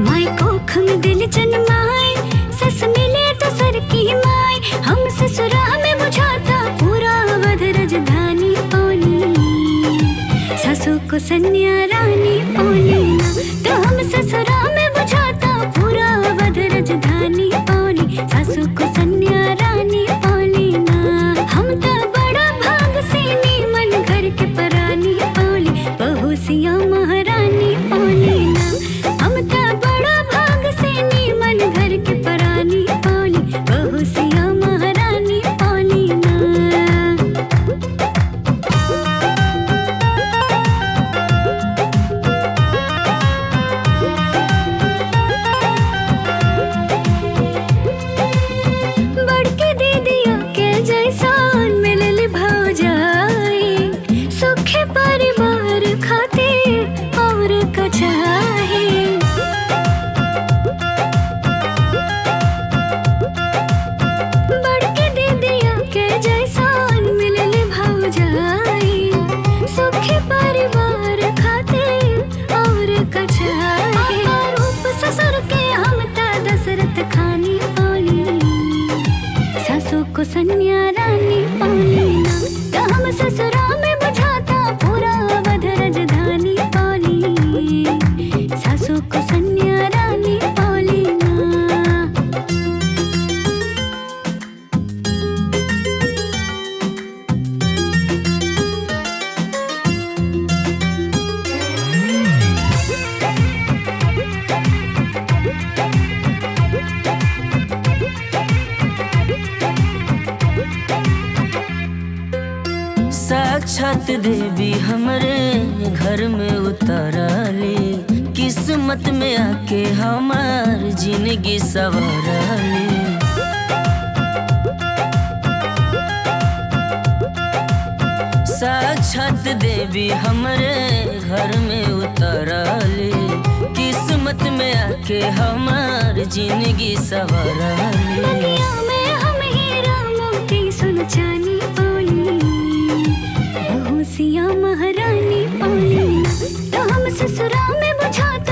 माई कोख में दिल जन्माए, सस मिले तो सर की माए। हम ससुरा में बुझाता पूरा अवध राजधानी पौनी, सासू को सन्या रानी पौनी ना। तो हम ससुरा में बुझाता पूरा अवध राजधानी पौनी, सासू को सन्या रानी पौनी ना। हम तो बड़ा भाग से नीमन घर के परानी पौली, बहू सिया महारानी पौनी ना। हम तो बड़ा भाग से नीमन घर के परानी पौली, बहू सिया महारानी पौनी ना। बड़के दीदिया के जैसान मिलल भौजाई, सुखे परिवार खातिर और कछाही। बड़के दीदिया के जैसान मिलल भौजाई, सुखे परिवार खातिर और कछाही। रूप ससुर के हम ता दशरथ खानी पौली, सासू को सन्या रानी पौनी ना। तो हम ससुरा में बुझाता पूरा अवध राजधानी पौली, सासू को सन्या रानी पौली ना। साक्षात देवी हमरे घर में उतरली, किस्मत में आके हमार जिंदगी संवरली। साक्षात देवी हमरे घर में उतरली, किस्मत में आके हमार जिंदगी संवरली। बगिया में हम हीरा मोती सुन चानी पौली, बहू सिया महारानी पौली ना। तो हम ससुरा में बुझाता